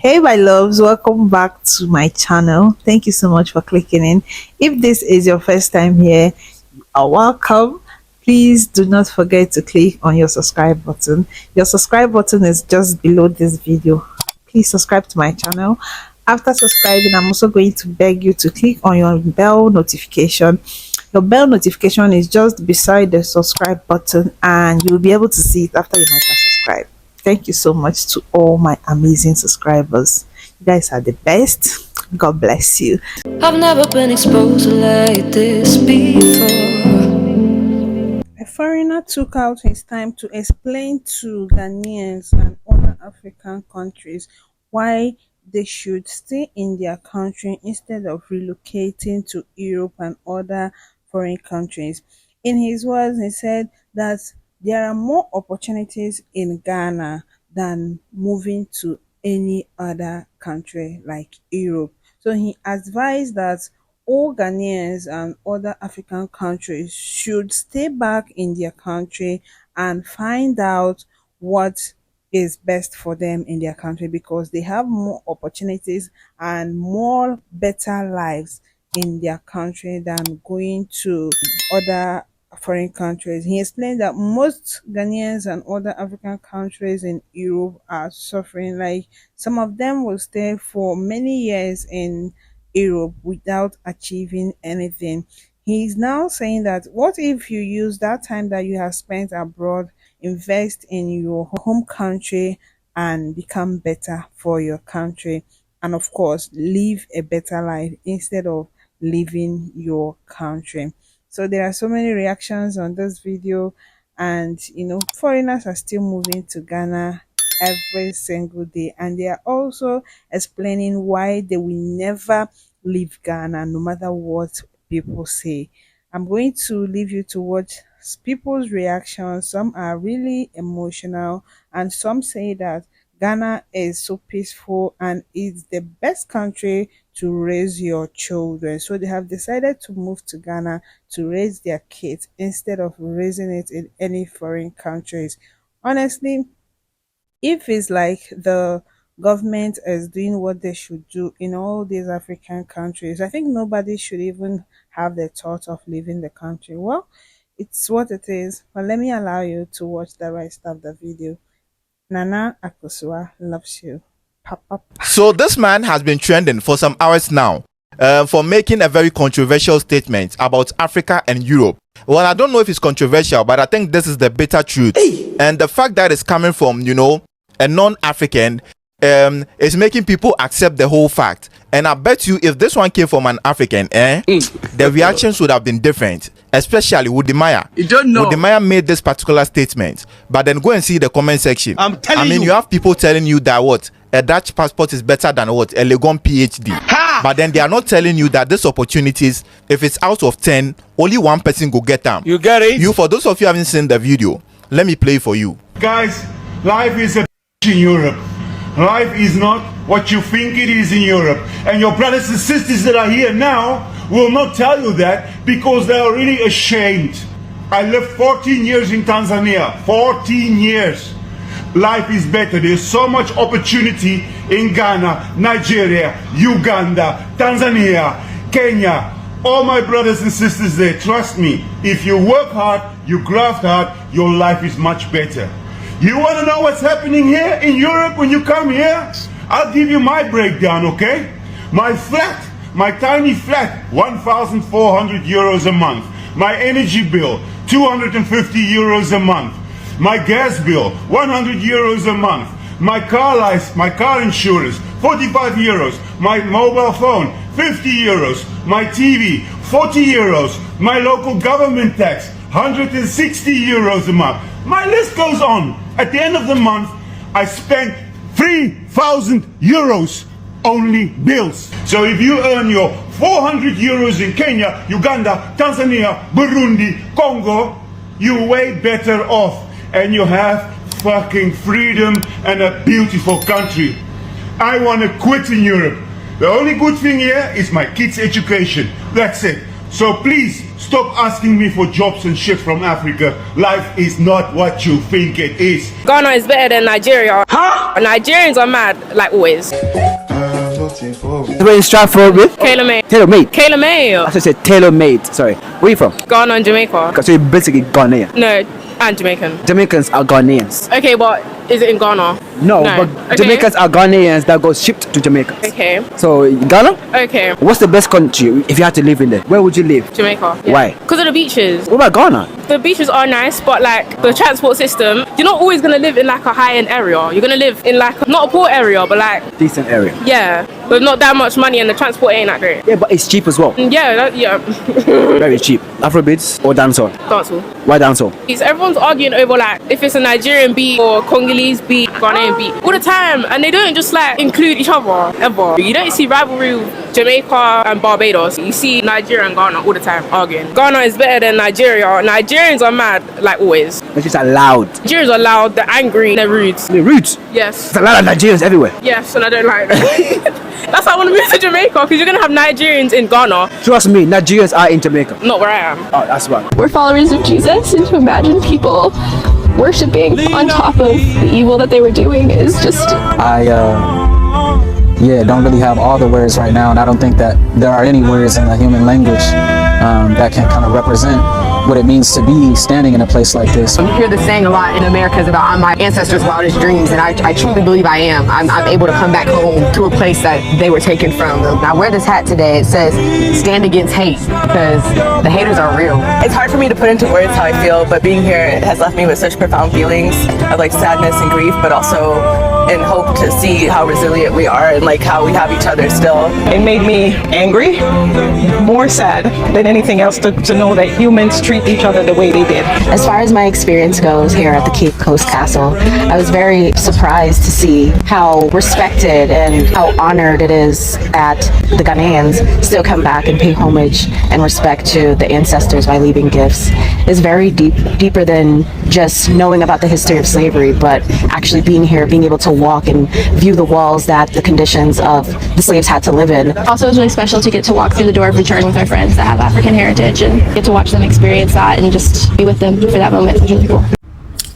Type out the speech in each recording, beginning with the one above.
Hey my loves, welcome back to my channel. Thank you so much for clicking in. If this is your first time here, you are welcome. Please do not forget to click on your subscribe button. Your subscribe button is just below this video. Please subscribe to my channel. After subscribing, I'm also going to beg you to click on your bell notification. Your bell notification is just beside the subscribe button and you'll be able to see it after you might have subscribed. Thank you so much to all my amazing subscribers. You guys are the best. God bless you. I've never been exposed like this before. A foreigner took out his time to explain to Ghanaians and other African countries why they should stay in their country instead of relocating to Europe and other foreign countries. In his words, he said that there are more opportunities in Ghana than moving to any other country like Europe. So he advised that all Ghanaians and other African countries should stay back in their country and find out what is best for them in their country because they have more opportunities and more better lives in their country than going to other foreign countries. He explained that most Ghanaians and other African countries in Europe are suffering. Like some of them will stay for many years in Europe without achieving anything. He's now saying that what if you use that time that you have spent abroad, invest in your home country and become better for your country, and of course, live a better life instead of leaving your country. So there are so many reactions on this video, and foreigners are still moving to Ghana every single day, and they are also explaining why they will never leave Ghana no matter what people say. I'm going to leave you to watch people's reactions. Some are really emotional, and some say that Ghana is so peaceful and it's the best country to raise your children. So they have decided to move to Ghana to raise their kids instead of raising it in any foreign countries. Honestly, if it's like the government is doing what they should do in all these African countries, I think nobody should even have the thought of leaving the country. Well, it's what it is. But let me allow you to watch the rest of the video. Nana Akosua loves you. Papa. So this man has been trending for some hours now for making a very controversial statement about Africa and Europe. Well, I don't know if it's controversial, but I think this is the bitter truth. And the fact that it's coming from, a non-African is making people accept the whole fact. And I bet you if this one came from an African, the reactions would have been different, especially Udimaya. You don't know. Udimaya made this particular statement, but then go and see the comment section. I mean, you have people telling you that what? A Dutch passport is better than what? A Legon PhD. Ha! But then they are not telling you that these opportunities, if it's out of 10, only one person go get them. You get it? For those of you who haven't seen the video, let me play for you. Guys, life is a in Europe. Life is not what you think it is in Europe. And your brothers and sisters that are here now will not tell you that because they are really ashamed. I lived 14 years in Tanzania. 14 years. Life is better. There's so much opportunity in Ghana, Nigeria, Uganda, Tanzania, Kenya. All my brothers and sisters there, trust me, if you work hard, you graft hard, your life is much better. You want to know what's happening here in Europe when you come here? I'll give you my breakdown, okay? My flat, my tiny flat, 1,400 euros a month. My energy bill, 250 euros a month. My gas bill, 100 euros a month. My car license, my car insurance, 45 euros. My mobile phone, 50 euros. My TV, 40 euros. My local government tax, 160 euros a month. My list goes on. At the end of the month, I spent 3,000 euros only bills. So if you earn your 400 euros in Kenya, Uganda, Tanzania, Burundi, Congo, you're way better off. And you have fucking freedom and a beautiful country. I want to quit in Europe. The only good thing here is my kids' education. That's it. So please Stop asking me for jobs and shit from Africa. Life is not what you think it is. Ghana is better than Nigeria. Huh? Nigerians are mad, like always. Where you Stratford with? Tailor-made. Tailor-made. Tailor-made. I should say tailor-made. Sorry. Where are you from? Ghana and Jamaica. So you're basically Ghanaian. No, and Jamaican. Jamaicans are Ghanaians. Okay, but is it in Ghana? No, No. but Okay. Jamaicans are Ghanaians that go shipped to Jamaica. Okay. So Ghana? Okay. What's the best country if you had to live in there? Where would you live? Jamaica. Why? Because of the beaches. What about Ghana? The beaches are nice, but like the transport system, you're not always gonna live in like a high-end area. You're gonna live in like not a poor area, but like Decent area. yeah, with not that much money and the transport ain't that great. Yeah, but it's cheap as well. Yeah. Very cheap. Afrobeats or dancehall? Dancehall. Why dancehall? Everyone's arguing over like if it's a Nigerian beat or Congolese beat, Ghanaian beat all the time, and they don't just like include each other ever. You don't see rivalry with Jamaica and Barbados. You see Nigeria and Ghana all the time arguing. Ghana is better than Nigeria. Nigerians are mad, like always. It's just loud. Nigerians are loud, they're angry, they're rude. The roots. Yes. There's a lot of Nigerians everywhere. Yes, and I don't like that. That's why I want to move to Jamaica, because you're gonna have Nigerians in Ghana, Trust me, Nigerians are in Jamaica. not where I am. Oh, that's right. We're followers of Jesus, and to imagine people worshiping on top of the evil that they were doing is just I don't really have all the words right now, and I don't think that there are any words in the human language that can kind of represent what it means to be standing in a place like this. You hear the saying a lot in America is about I'm my ancestors' wildest dreams, and I truly believe I am. I'm able to come back home to a place that they were taken from. I wear this hat today. It says stand against hate, because the haters are real. It's hard for me to put into words how I feel, but being here has left me with such profound feelings of like sadness and grief, but also in hope to see how resilient we are and like how we have each other still. It made me angry, more sad than anything else to know that humans treat each other the way they did. As far as my experience goes here at the Cape Coast Castle, I was very surprised to see how respected and how honored it is that the Ghanaians still come back and pay homage and respect to the ancestors by leaving gifts. It's very deeper than just knowing about the history of slavery, but actually being here, being able to walk and view the walls that the conditions of the slaves had to live in. also it's really special to get to walk through the door of return with our friends that have African heritage and get to watch them experience that and just be with them for that moment. It was really cool.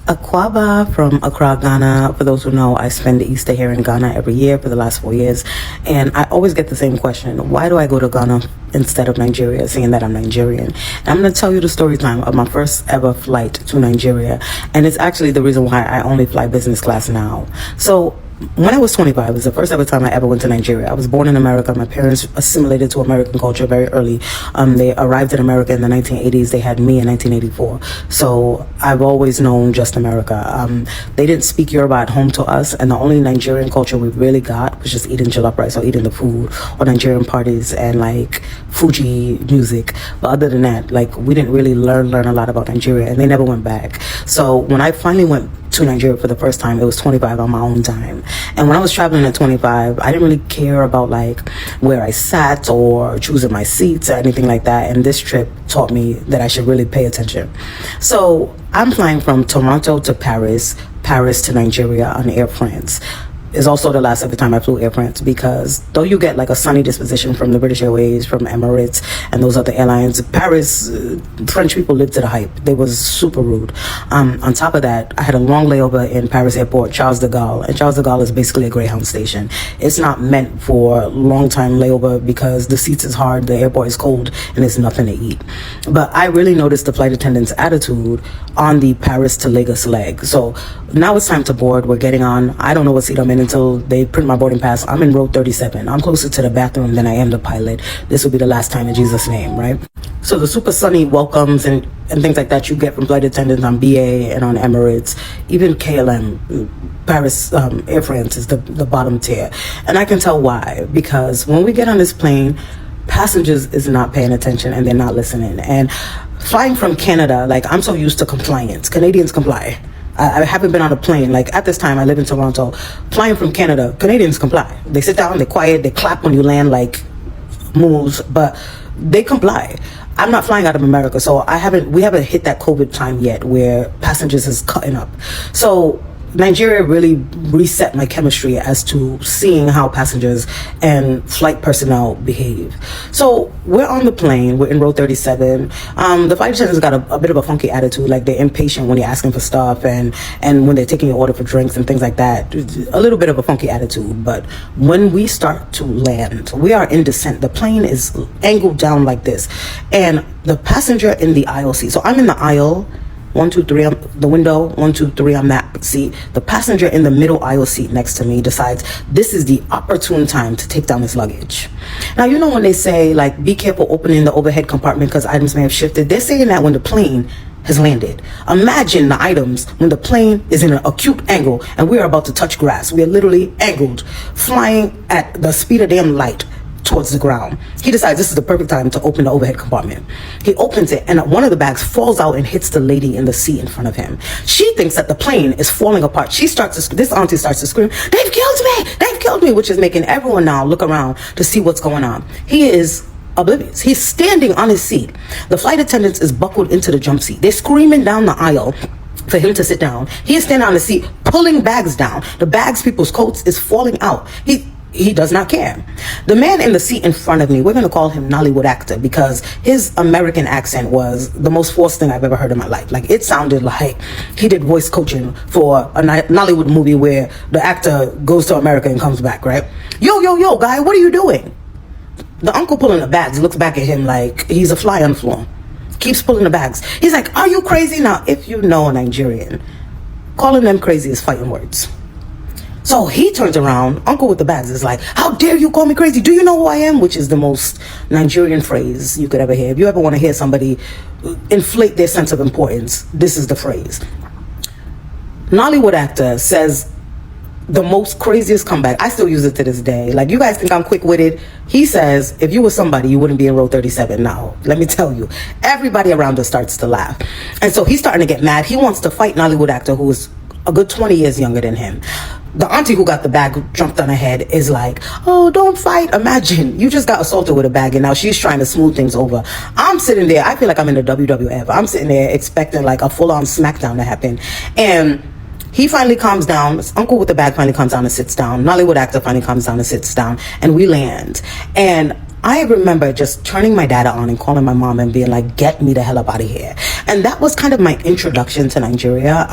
Akwaba from Accra, Ghana. For those who know, I spend the Easter here in Ghana every year for the last 4 years. And I always get the same question. Why do I go to Ghana instead of Nigeria, saying that I'm Nigerian? And I'm going to tell you the story time of my first ever flight to Nigeria. And it's actually the reason why I only fly business class now. So when I was 25, it was the first ever time I ever went to Nigeria. I was born in America. My parents assimilated to American culture very early. They arrived in America in the 1980s. They had me in 1984. So I've always known just America. They didn't speak Yoruba at home to us, and the only Nigerian culture we really got was just eating jollof rice or eating the food or Nigerian parties and like Fuji music. But other than that, like we didn't really learn a lot about Nigeria, and they never went back. So when I finally went to Nigeria for the first time, it was 25 on my own time. And when I was traveling at 25, I didn't really care about like where I sat or choosing my seats or anything like that. And this trip taught me that I should really pay attention. So I'm flying from Toronto to Paris, Paris to Nigeria on Air France. Is also the last ever time I flew Air France, because though you get like a sunny disposition from the British Airways, from Emirates and those other airlines, Paris, French people lived to the hype. They was super rude. On top of that, I had a long layover in Paris airport, Charles de Gaulle, and Charles de Gaulle is basically a Greyhound station. It's not meant for long time layover because the seats is hard, the airport is cold, and there's nothing to eat. But I really noticed the flight attendant's attitude on the Paris to Lagos leg. So now it's time to board. We're getting on. I don't know what seat I'm in until they print my boarding pass. I'm in row 37. I'm closer to the bathroom than I am the pilot. This will be the last time in Jesus' name, right? So the super sunny welcomes and things like that you get from flight attendants on BA and on Emirates, even KLM, Paris Air France is the bottom tier. And I can tell why, because when we get on this plane, passengers is not paying attention and they're not listening. And flying from Canada, like I'm so used to compliance. Canadians comply. I haven't been on a plane, like at this time I live in Toronto, flying from Canada, Canadians comply. They sit down, they're quiet, they clap when you land like moves, but they comply. I'm not flying out of America, so we haven't hit that COVID time yet where passengers is cutting up. So Nigeria really reset my chemistry as to seeing how passengers and flight personnel behave. So we're on the plane, we're in row 37. The flight attendants got a bit of a funky attitude, like they're impatient when you're asking for stuff and when they're taking your order for drinks and things like that. A little bit of a funky attitude. But when we start to land, we are in descent. The plane is angled down like this. And the passenger in the aisle seat, so I'm in the aisle, 1, 2, 3 on the window, 1, 2, 3 on that seat. The passenger in the middle aisle seat next to me decides this is the opportune time to take down his luggage. Now, you know when they say, like, be careful opening the overhead compartment because items may have shifted? They're saying that when the plane has landed. Imagine the items when the plane is in an acute angle and we are about to touch grass. We are literally angled, flying at the speed of damn light towards the ground. He decides this is the perfect time to open the overhead compartment. He opens it and one of the bags falls out and hits the lady in the seat in front of him. She thinks that the plane is falling apart. This auntie starts to scream, "They've killed me! They've killed me!" which is making everyone now look around to see what's going on. He is oblivious. He's standing on his seat. The flight attendants is buckled into the jump seat. They're screaming down the aisle for him to sit down. He is standing on the seat, pulling bags down. The bags, people's coats is falling out. He does not care. The man in the seat in front of me, we're going to call him Nollywood actor because his American accent was the most forced thing I've ever heard in my life. Like, it sounded like he did voice coaching for a Nollywood movie where the actor goes to America and comes back, right? Yo, guy, what are you doing? The uncle pulling the bags looks back at him like he's a fly on the floor. Keeps pulling the bags. He's like, "Are you crazy?" Now, if you know a Nigerian, calling them crazy is fighting words. So he turns around, uncle with the bags is like, "How dare you call me crazy? Do you know who I am?" Which is the most Nigerian phrase you could ever hear. If you ever want to hear somebody inflate their sense of importance, this is the phrase. Nollywood actor says the most craziest comeback. I still use it to this day. Like, you guys think I'm quick-witted. He says, if you were somebody, you wouldn't be in row 37 now. Let me tell you. Everybody around us starts to laugh. And so he's starting to get mad. He wants to fight Nollywood actor who is a good 20 years younger than him. The auntie who got the bag jumped on her head is like, "Oh, don't fight." Imagine you just got assaulted with a bag and now she's trying to smooth things over. I'm sitting there. I feel like I'm in the WWF. I'm sitting there expecting like a full-on smackdown to happen. And he finally calms down. His uncle with the bag finally comes down and sits down. Nollywood actor finally comes down and sits down. And we land. And I remember just turning my data on and calling my mom and being like, "Get me the hell up out of here." And that was kind of my introduction to Nigeria.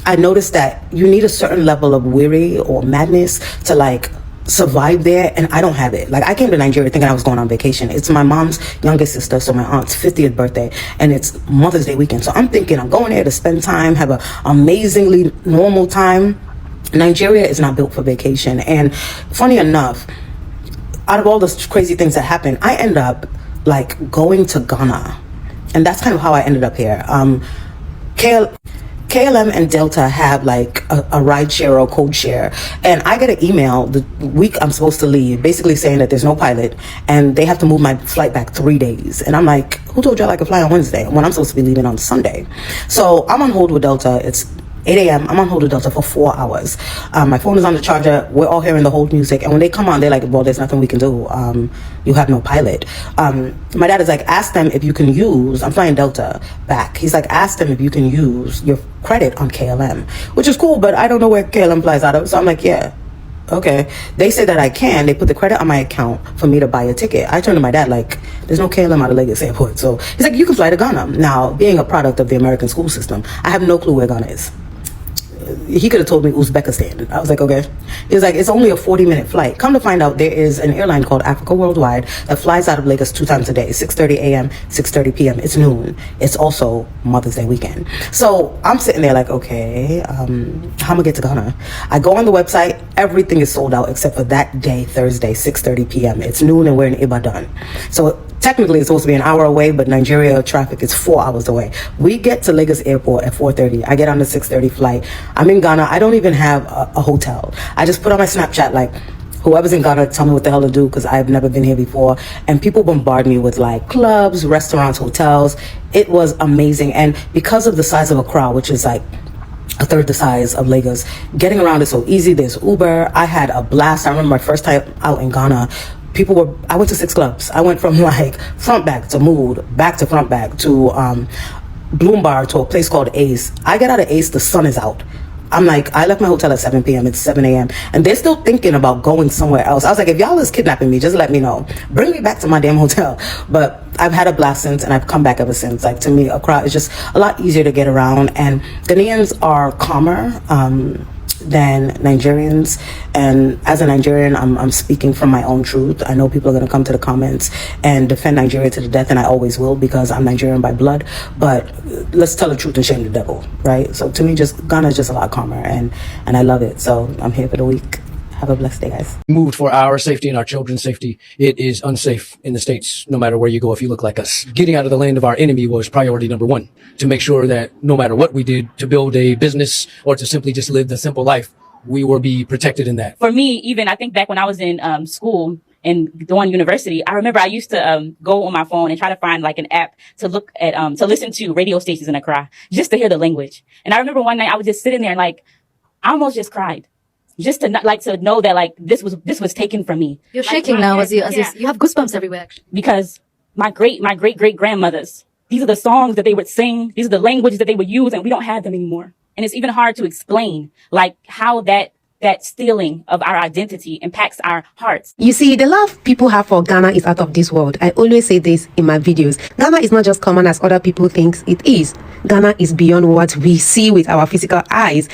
I noticed that you need a certain level of weary or madness to like survive there, and I don't have it. Like, I came to Nigeria thinking I was going on vacation. It's my mom's youngest sister, so my aunt's 50th birthday, and it's Mother's Day weekend. So I'm thinking I'm going there to spend time, have an amazingly normal time. Nigeria is not built for vacation. And funny enough, out of all the crazy things that happen, I end up like going to Ghana, and that's kind of how I ended up here. KLM and Delta have like a ride share or code share, and I get an email the week I'm supposed to leave basically saying that there's no pilot and they have to move my flight back 3 days. And I'm like, who told y'all I could fly on Wednesday when I'm supposed to be leaving on Sunday? So I'm on hold with Delta. It's 8 a.m. I'm on hold with Delta for 4 hours. My phone is on the charger. We're all hearing the hold music. And when they come on, they're like, "Well, there's nothing we can do. You have no pilot." My dad is like, "Ask them if you can use," I'm flying Delta back. He's like, "Ask them if you can use your credit on KLM," which is cool, but I don't know where KLM flies out of. So I'm like, "Yeah, okay." They say that I can. They put the credit on my account for me to buy a ticket. I turned to my dad like, "There's no KLM out of Lagos Airport." So he's like, "You can fly to Ghana." Now, being a product of the American school system, I have no clue where Ghana is. He could have told me Uzbekistan. I was like, okay. He was like, "It's only a 40-minute flight." Come to find out, there is an airline called Africa Worldwide that flies out of Lagos 2 times a day, 6:30 a.m., 6:30 p.m. It's noon. It's also Mother's Day weekend. So I'm sitting there like, okay, how am I gonna get to Ghana? I go on the website. Everything is sold out except for that day, Thursday, 6:30 p.m. It's noon and we're in Ibadan. So technically it's supposed to be an hour away, but Nigeria traffic is 4 hours away. We get to Lagos Airport at 4:30. I get on the 6:30 flight. I'm in Ghana. I don't even have a hotel. I just put on my Snapchat like, whoever's in Ghana, tell me what the hell to do because I've never been here before. And people bombard me with like clubs, restaurants, hotels. It was amazing. And because of the size of Accra, which is like a third the size of Lagos, getting around is so easy. There's Uber. I had a blast. I remember my first time out in Ghana. I went to 6 clubs. I went from like front back to Mood, back to front back to Bloom Bar to a place called Ace. I get out of Ace, the sun is out. I'm like, I left my hotel at 7 p.m. It's 7 a.m. and they're still thinking about going somewhere else. I was like, if y'all is kidnapping me, just let me know. Bring me back to my damn hotel. But I've had a blast since, and I've come back ever since. Like, to me, Accra is just a lot easier to get around, and Ghanaians are calmer than Nigerians. And as a Nigerian, I'm speaking from my own truth. I know people are going to come to the comments and defend Nigeria to the death, and I always will, because I'm Nigerian by blood. But let's tell the truth and shame the devil, right? So to me, just Ghana is just a lot calmer, and I love it. So I'm here for the week. Have a blessed day, guys. Moved for our safety and our children's safety. It is unsafe in the States, no matter where you go, if you look like us. Getting out of the land of our enemy was priority number one, to make sure that no matter what we did to build a business or to simply just live the simple life, we will be protected in that. For me, even I think back when I was in school and going to university, I remember I used to go on my phone and try to find like an app to look at to listen to radio stations in Accra just to hear the language. And I remember one night I was just sitting there and like I almost just cried. Just to not, like, to know that like this was taken from me. You're shaking now as you have goosebumps everywhere actually. Because my great grandmothers, these are the songs that they would sing, these are the languages that they would use, and we don't have them anymore. And it's even hard to explain like how that stealing of our identity impacts our hearts. You see, the love people have for Ghana is out of this world. I always say this in my videos. Ghana is not just common as other people think it is. Ghana is beyond what we see with our physical eyes.